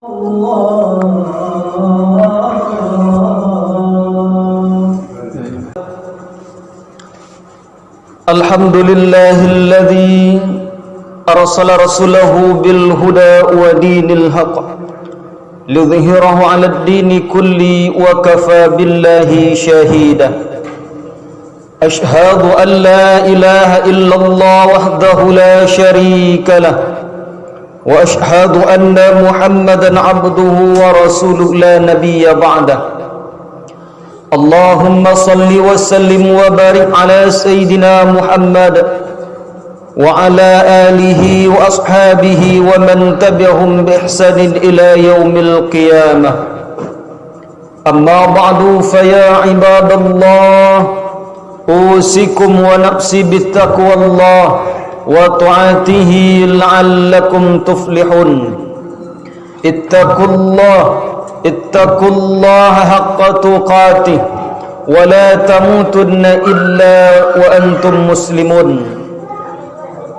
Alhamdulillahilladzi arsala rasulahu bil huda wa dinil haqq lidhhirahu 'alad dini kulli wa kafa billahi shahida. Ashhadu an la ilaha illallah wahdahu la sharika lah wa ashhadu anna Muhammadan 'abduhu wa rasuluhu la nabiyya ba'dah. Allahumma salli wa sallim wa barik ala Sayyidina Muhammad wa ala alihi wa ashabihi wa man tabi'ahum bi ihsanin ila yaumil qiyamah. Amma ba'du, fa ya ibadallah, usikum wa nafsi bittaqwallah wa ta'atihi la'allakum tuflihun. Ittaqullaha haqqa tuqatih wa la tamutunna illa wa antum muslimun.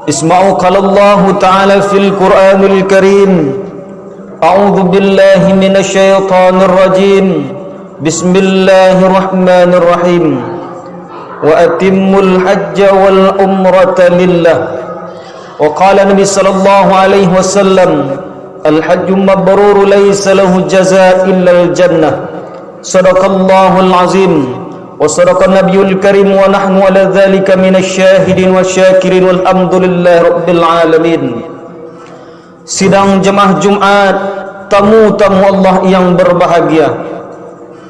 Isma'u qala Allah ta'ala fil Qur'anil Karim. A'udzu billahi minasy syaithanir rajim. Bismillahirrahmanirrahim. Wa atimmul hajja wal umrata lillah. Wa qala Nabi sallallahu alaihi wasallam, al-hajju mabrur laysa lahu jazaa illa al-jannah. Sadaqallahul azim wa sadaqa nabiyul karim wa nahnu ala dhalika minasy syahidin wasyakirin walhamdulillahi rabbil alamin. Sidang jemaah Jumat, tamu-tamu Allah yang berbahagia,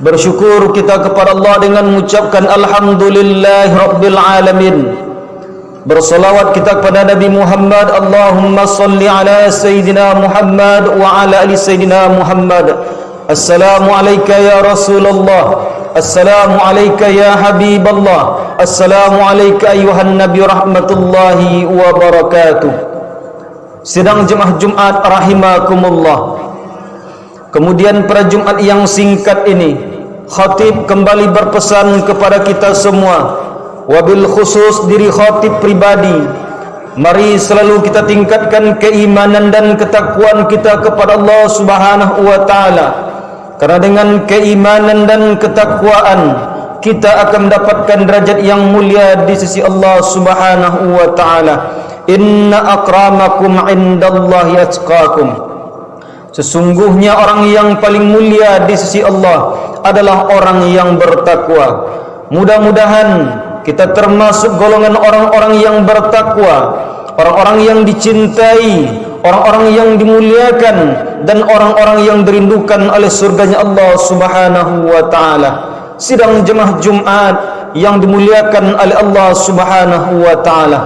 bersyukur kita kepada Allah dengan mengucapkan alhamdulillahi rabbil alamin. Bersalawat kita kepada Nabi Muhammad. Allahumma salli ala Sayyidina Muhammad wa ala ali Sayyidina Muhammad. Assalamu alayka ya Rasulullah. Assalamu alayka ya Habiballah. Assalamu alayka ayuhan Nabi rahmatullahi wa barakatuh. Sidang jemaah Jumat rahimakumullah. Kemudian pada Jumat yang singkat ini, khatib kembali berpesan kepada kita semua, wabil khusus diri khatib pribadi, mari selalu kita tingkatkan keimanan dan ketakwaan kita kepada Allah Subhanahu wa taala. Karena dengan keimanan dan ketakwaan kita akan mendapatkan derajat yang mulia di sisi Allah Subhanahu wa taala. Inna akramakum indallahi atqakum. Sesungguhnya orang yang paling mulia di sisi Allah adalah orang yang bertakwa. Mudah-mudahan kita termasuk golongan orang-orang yang bertakwa, orang-orang yang dicintai, orang-orang yang dimuliakan, dan orang-orang yang dirindukan oleh surganya Allah Subhanahu wa ta'ala. Sidang jemaah Jumat yang dimuliakan oleh Allah Subhanahu wa ta'ala,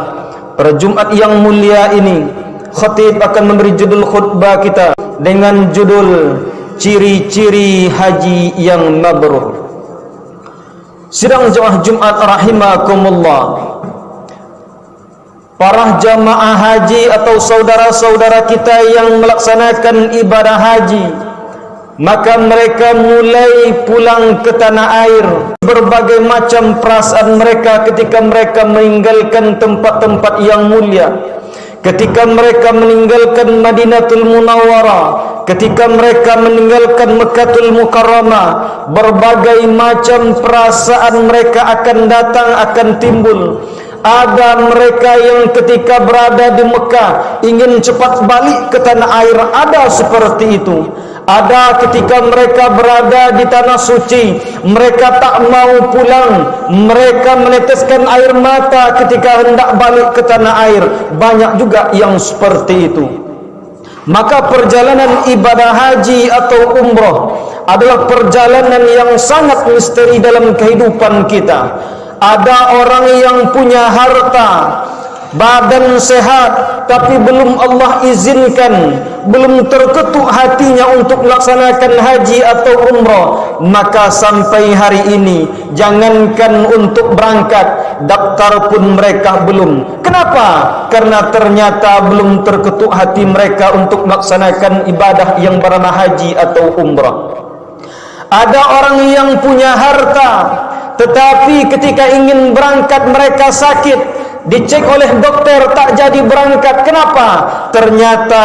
pada Jumat yang mulia ini, khatib akan memberi judul khutbah kita dengan judul ciri-ciri haji yang mabrur. Sidang jemaah Jumat rahimakumullah, para jamaah haji atau saudara-saudara kita yang melaksanakan ibadah haji, maka mereka mulai pulang ke tanah air. Berbagai macam perasaan mereka ketika mereka meninggalkan tempat-tempat yang mulia, ketika mereka meninggalkan Madinatul Munawwarah, ketika mereka meninggalkan Mekkatul Mukarramah. Berbagai macam perasaan mereka akan datang, akan timbul. Ada mereka yang ketika berada di Mekah ingin cepat balik ke tanah air, ada seperti itu. Ada ketika mereka berada di tanah suci, mereka tak mau pulang, mereka meneteskan air mata ketika hendak balik ke tanah air. Banyak juga yang seperti itu. Maka perjalanan ibadah haji atau umrah adalah perjalanan yang sangat misteri dalam kehidupan kita. Ada orang yang punya harta, badan sehat, tapi belum Allah izinkan, belum terketuk hatinya untuk melaksanakan haji atau umrah, maka sampai hari ini jangankan untuk berangkat, daftar pun mereka belum. Kenapa? Karena ternyata belum terketuk hati mereka untuk melaksanakan ibadah yang bernama haji atau umrah. Ada orang yang punya harta, tetapi ketika ingin berangkat mereka sakit, dicek oleh dokter tak jadi berangkat. Kenapa? Ternyata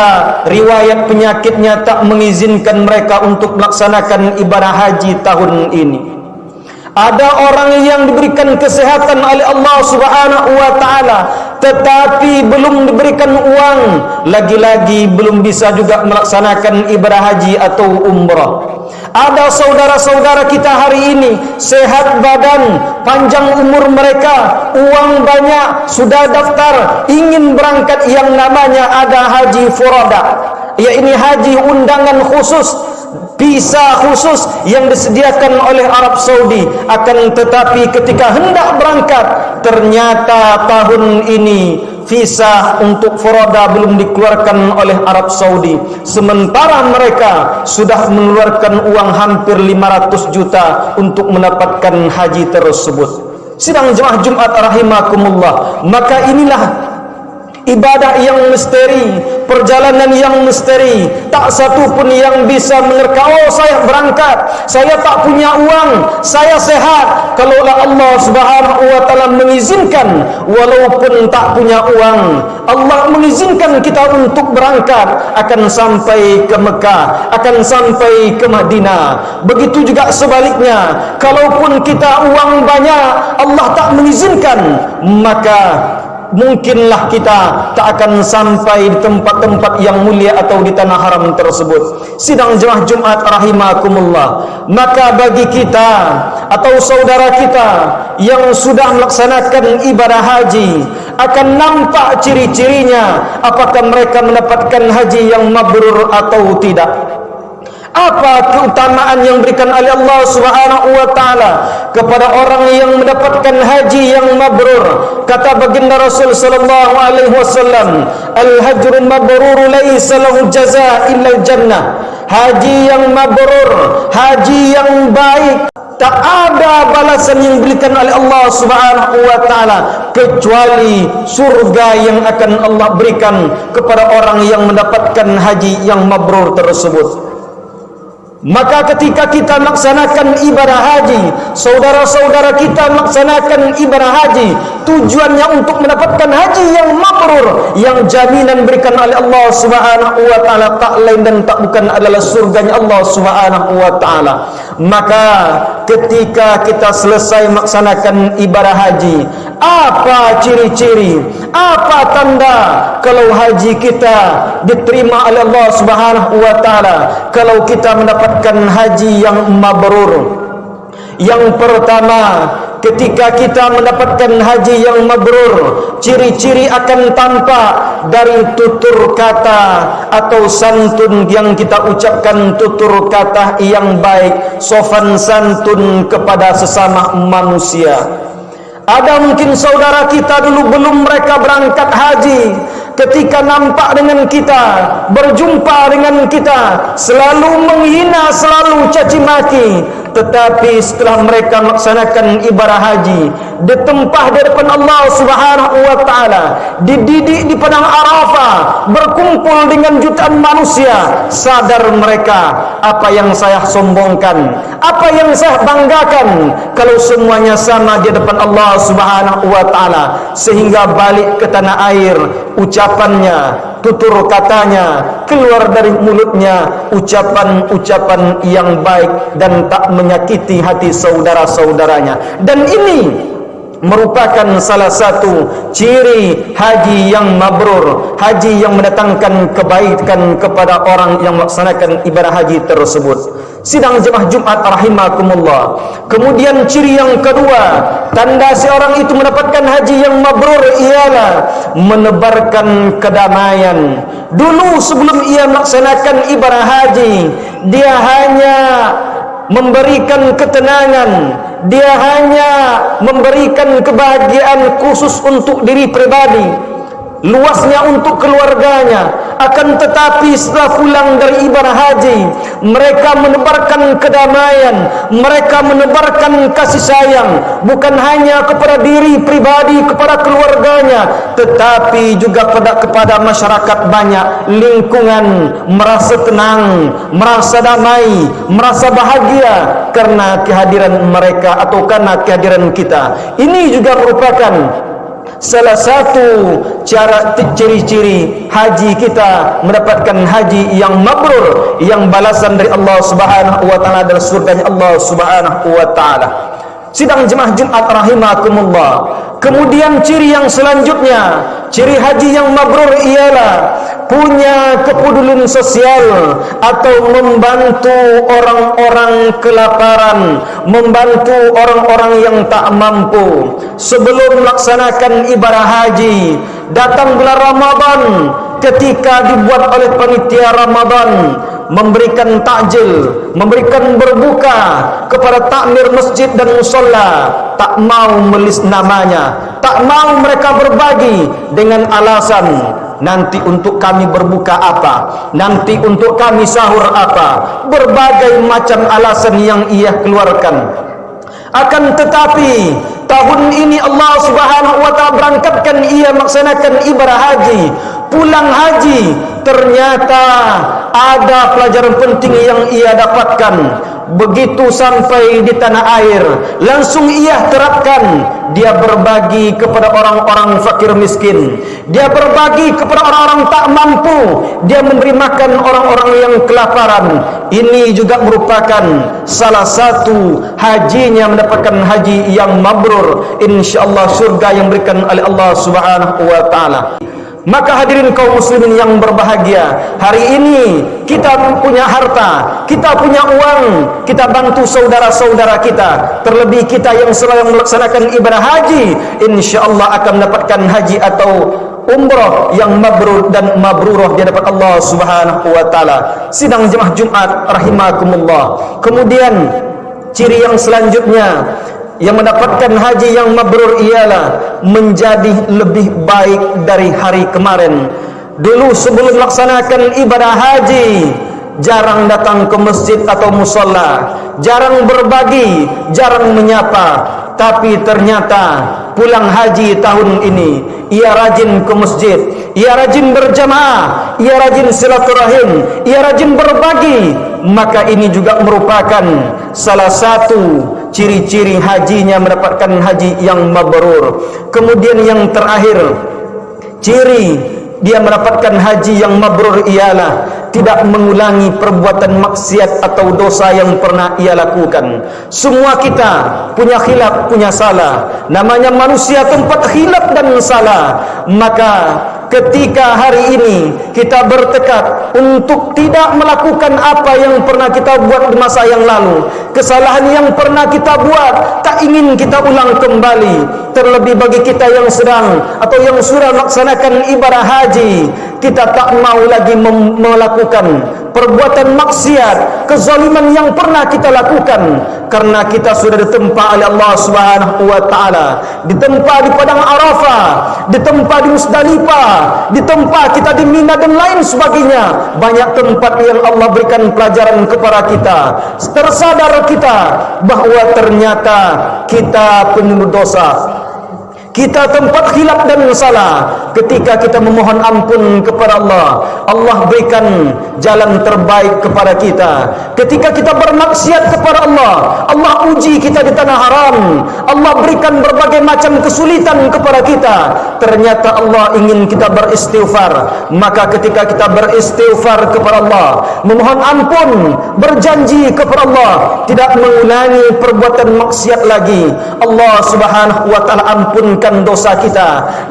riwayat penyakitnya tak mengizinkan mereka untuk melaksanakan ibadah haji tahun ini. Ada orang yang diberikan kesehatan oleh Allah Subhanahu wa taala tetapi belum diberikan uang, lagi-lagi belum bisa juga melaksanakan ibadah haji atau umrah. Ada saudara-saudara kita hari ini sehat badan, panjang umur mereka, uang banyak, sudah daftar, ingin berangkat yang namanya ada haji furada, yakni haji undangan khusus, visa khusus yang disediakan oleh Arab Saudi. Akan tetapi ketika hendak berangkat, ternyata tahun ini visa untuk furada belum dikeluarkan oleh Arab Saudi, sementara mereka sudah mengeluarkan uang hampir 500 juta untuk mendapatkan haji tersebut. Sidang jemaah Jumat rahimakumullah, maka inilah ibadah yang misteri, perjalanan yang misteri. Tak satu pun yang bisa menerka, oh saya berangkat, saya tak punya uang, saya sehat. Kalaulah Allah Subhanahu wa taala mengizinkan, walaupun tak punya uang, Allah mengizinkan kita untuk berangkat, akan sampai ke Mekah, akan sampai ke Madinah. Begitu juga sebaliknya, kalaupun kita uang banyak, Allah tak mengizinkan, maka mungkinlah kita tak akan sampai di tempat-tempat yang mulia atau di tanah haram tersebut. Sidang jemaah Jumat rahimakumullah, maka bagi kita atau saudara kita yang sudah melaksanakan ibadah haji, akan nampak ciri-cirinya apakah mereka mendapatkan haji yang mabrur atau tidak. Apa keutamaan yang diberikan oleh Allah Subhanahu wa taala kepada orang yang mendapatkan haji yang mabrur? Kata baginda Rasul sallallahu alaihi wasallam, "Al-hajru mabrur laisa lahu jazaa illa al-jannah." Haji yang mabrur, haji yang baik, tak ada balasan yang diberikan oleh Allah Subhanahu wa taala kecuali surga yang akan Allah berikan kepada orang yang mendapatkan haji yang mabrur tersebut. Maka ketika kita melaksanakan ibadah haji, saudara-saudara kita melaksanakan ibadah haji, tujuannya untuk mendapatkan haji yang mabrur, yang jaminan berikan oleh Allah Subhanahu wa taala tak lain dan tak bukan adalah surganya Allah Subhanahu wa taala. Maka ketika kita selesai melaksanakan ibadah haji, apa ciri-ciri, apa tanda kalau haji kita diterima oleh Allah Subhanahu wa taala, kalau kita mendapatkan haji yang mabrur? Yang pertama, ketika kita mendapatkan haji yang mabrur, ciri-ciri akan tampak dari tutur kata atau santun yang kita ucapkan, tutur kata yang baik, sopan santun kepada sesama manusia. Ada mungkin saudara kita dulu belum mereka berangkat haji, ketika nampak dengan kita, berjumpa dengan kita, selalu menghina, selalu caci maki. Tetapi setelah mereka melaksanakan ibadah haji, ditempah di depan Allah Subhanahu wa taala, dididik di padang Arafah, berkumpul dengan jutaan manusia, sadar mereka apa yang saya sombongkan, apa yang saya banggakan, kalau semuanya sama di depan Allah Subhanahu wa taala, sehingga balik ke tanah air, ucapannya, tutur katanya, keluar dari mulutnya ucapan-ucapan yang baik dan tak menyakiti hati saudara-saudaranya. Dan ini merupakan salah satu ciri haji yang mabrur, haji yang mendatangkan kebaikan kepada orang yang melaksanakan ibadah haji tersebut. Sidang jemaah Jumat rahimakumullah. Kemudian ciri yang kedua, tanda seorang itu mendapatkan haji yang mabrur ialah menebarkan kedamaian. Dulu sebelum ia melaksanakan ibadah haji, dia hanya memberikan ketenangan, dia hanya memberikan kebahagiaan khusus untuk diri pribadi, luasnya untuk keluarganya. Akan tetapi setelah pulang dari ibadah haji, mereka menebarkan kedamaian, mereka menebarkan kasih sayang, bukan hanya kepada diri pribadi, kepada keluarganya, tetapi juga kepada masyarakat banyak, lingkungan, merasa tenang, merasa damai, merasa bahagia karena kehadiran mereka atau karena kehadiran kita. Ini juga merupakan salah satu cara ciri-ciri haji kita mendapatkan haji yang mabrur, yang balasan dari Allah Subhanahu wa taala dan surganya Allah Subhanahu wa taala. Sidang jemaah Jumat rahimakumullah. Kemudian ciri yang selanjutnya, ciri haji yang mabrur ialah punya kepedulian sosial atau membantu orang-orang kelaparan, membantu orang-orang yang tak mampu. Sebelum melaksanakan ibadah haji, datang bulan Ramadan, ketika dibuat oleh panitia Ramadan, memberikan takjil, memberikan berbuka kepada takmir masjid dan musalla, tak mau melis namanya, tak mau mereka berbagi dengan alasan nanti untuk kami berbuka apa, nanti untuk kami sahur apa, berbagai macam alasan yang ia keluarkan. Akan tetapi tahun ini Allah Subhanahu wa taala berangkatkan ia melaksanakan ibadah haji, pulang haji, ternyata ada pelajaran penting yang ia dapatkan. Begitu sampai di tanah air, langsung ia terapkan. Dia berbagi kepada orang-orang fakir miskin, dia berbagi kepada orang-orang tak mampu, dia memberi makan orang-orang yang kelaparan. Ini juga merupakan salah satu hajinya mendapatkan haji yang mabrur, insyaallah surga yang diberikan oleh Allah Subhanahu wa taala. Maka hadirin kaum muslimin yang berbahagia, hari ini kita punya harta, kita punya uang, kita bantu saudara-saudara kita, terlebih kita yang sedang melaksanakan ibadah haji, insyaallah akan mendapatkan haji atau umrah yang mabrur dan mabrurah di hadapan Allah Subhanahu wa taala. Sidang jemaah Jumat rahimakumullah. Kemudian ciri yang selanjutnya yang mendapatkan haji yang mabrur ialah menjadi lebih baik dari hari kemarin. Dulu sebelum melaksanakan ibadah haji, jarang datang ke masjid atau musalla, jarang berbagi, jarang menyapa. Tapi ternyata pulang haji tahun ini, ia rajin ke masjid, ia rajin berjamaah, ia rajin silaturahim, ia rajin berbagi. Maka ini juga merupakan salah satu ciri-ciri hajinya mendapatkan haji yang mabrur. Kemudian yang terakhir, ciri dia mendapatkan haji yang mabrur ialah tidak mengulangi perbuatan maksiat atau dosa yang pernah ia lakukan. Semua kita punya khilaf, punya salah. Namanya manusia tempat khilaf dan salah. Maka ketika hari ini kita bertekad untuk tidak melakukan apa yang pernah kita buat di masa yang lalu, kesalahan yang pernah kita buat tak ingin kita ulang kembali. Terlebih bagi kita yang sedang atau yang sudah melaksanakan ibadah haji, kita tak mau lagi melakukan perbuatan maksiat, kezaliman yang pernah kita lakukan, karena kita sudah ditempa oleh Allah Subhanahu wa taala, ditempa di padang Arafah, ditempa di Musdalifah, ditempa kita di Mina dan lain sebagainya. Banyak tempat yang Allah berikan pelajaran kepada kita. Tersadar kita bahwa ternyata kita penuh dosa, kita tempat khilaf dan salah. Ketika kita memohon ampun kepada Allah, Allah berikan jalan terbaik kepada kita. Ketika kita bermaksiat kepada Allah, Allah uji kita di tanah haram, Allah berikan berbagai macam kesulitan kepada kita. Ternyata Allah ingin kita beristighfar. Maka ketika kita beristighfar kepada Allah, memohon ampun, berjanji kepada Allah tidak mengulangi perbuatan maksiat lagi, Allah Subhanahu wa taala ampunkan dosa kita,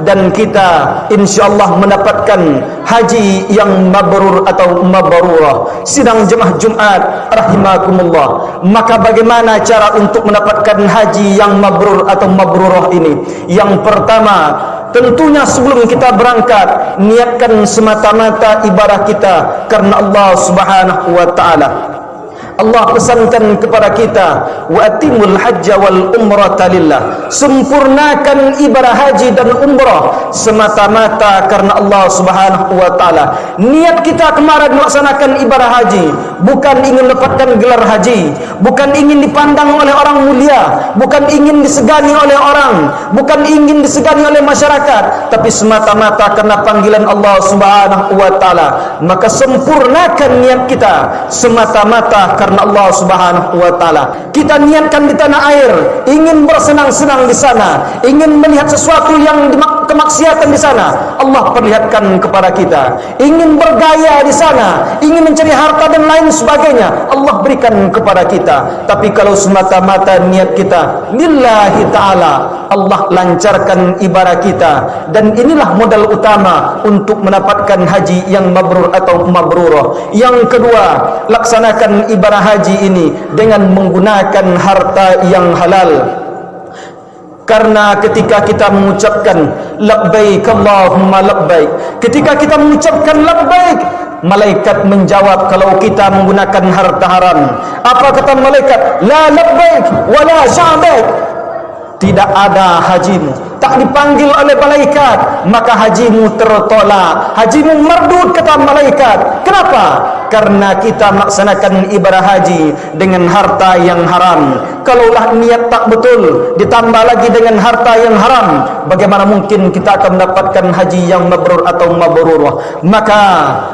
dan kita insyaallah mendapatkan haji yang mabrur atau mabrurah. Sidang jemaah Jumat rahimakumullah. Maka bagaimana cara untuk mendapatkan haji yang mabrur atau mabrurah ini? Yang pertama, tentunya sebelum kita berangkat, niatkan semata-mata ibadah kita karena Allah Subhanahu wa taala. Allah pesankan kepada kita, wa atimul hajja wal umrata lillah, sempurnakan ibadah haji dan umrah semata-mata karena Allah Subhanahu wa taala. Niat kita kemarin melaksanakan ibadah haji bukan ingin mendapatkan gelar haji, bukan ingin dipandang oleh orang mulia, bukan ingin disegani oleh orang, bukan ingin disegani oleh masyarakat, tapi semata-mata karena panggilan Allah Subhanahu wa taala. Maka sempurnakan niat kita semata-mata karena Allah Subhanahu wa taala. Kita niatkan di tanah air, ingin bersenang-senang di sana, ingin melihat sesuatu yang kemaksiatan di sana, Allah perlihatkan kepada kita. Ingin bergaya di sana, ingin mencari harta dan lain sebagainya, Allah berikan kepada kita. Tapi kalau semata-mata niat kita lillahi ta'ala, Allah lancarkan ibadah kita. Dan inilah modal utama untuk mendapatkan haji yang mabrur atau mabrurah. Yang kedua, laksanakan ibadah haji ini dengan menggunakan harta yang halal. Karena ketika kita mengucapkan labbaik Allahumma labbaik, ketika kita mengucapkan labbaik, malaikat menjawab kalau kita menggunakan harta haram. Apa kata malaikat? La labbaik wala sa'baik. Tidak ada hajimu, tak dipanggil oleh malaikat, maka hajimu tertolak, hajimu mardud, kata malaikat. Kenapa? Karena kita melaksanakan ibadah haji dengan harta yang haram. Kalaulah niat tak betul, ditambah lagi dengan harta yang haram, bagaimana mungkin kita akan mendapatkan haji yang mabrur atau mabrurah? Maka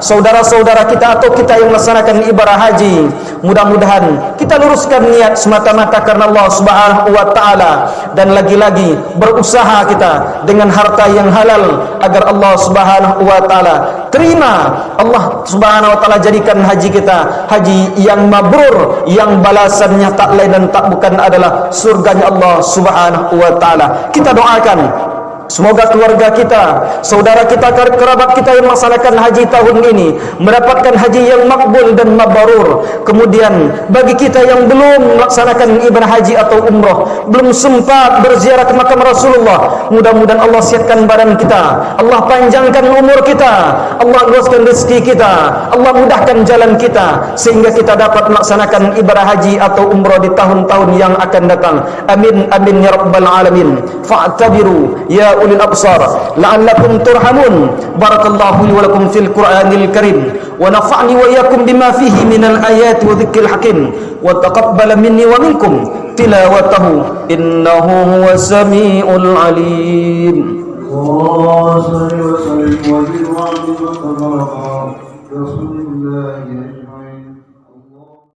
saudara-saudara kita atau kita yang melaksanakan ibadah haji, mudah-mudahan kita luruskan niat semata-mata karena Allah Subhanahu wa taala, dan lagi-lagi berusaha kita dengan harta yang halal agar Allah Subhanahu wa taala terima. Allah Subhanahu wa taala jadikan haji kita haji yang mabrur, yang balasannya tak lain dan tak bukan adalah surganya Allah Subhanahu wa taala. Kita doakan semoga keluarga kita, saudara kita, kerabat kita yang melaksanakan haji tahun ini mendapatkan haji yang makbul dan mabrur. Kemudian bagi kita yang belum melaksanakan ibadah haji atau umrah, belum sempat berziarah ke makam Rasulullah, mudah-mudahan Allah sihatkan badan kita, Allah panjangkan umur kita, Allah luaskan rezeki kita, Allah mudahkan jalan kita, sehingga kita dapat melaksanakan ibadah haji atau umrah di tahun-tahun yang akan datang. Amin amin ya rabbal alamin. Fa'tabiru ya ulil absar la'allakum turhamun. Barakallahu li wa lakum fil Qur'anil Karim wa nafa'ni wa iyyakum bima fihi minal ayati wa dzikril hakim wa taqabbala minni wa minkum tilawatahu innahu huwas samiul alim. Allahumma shalli wa sallim wa barik wa barik ala Rasulillah.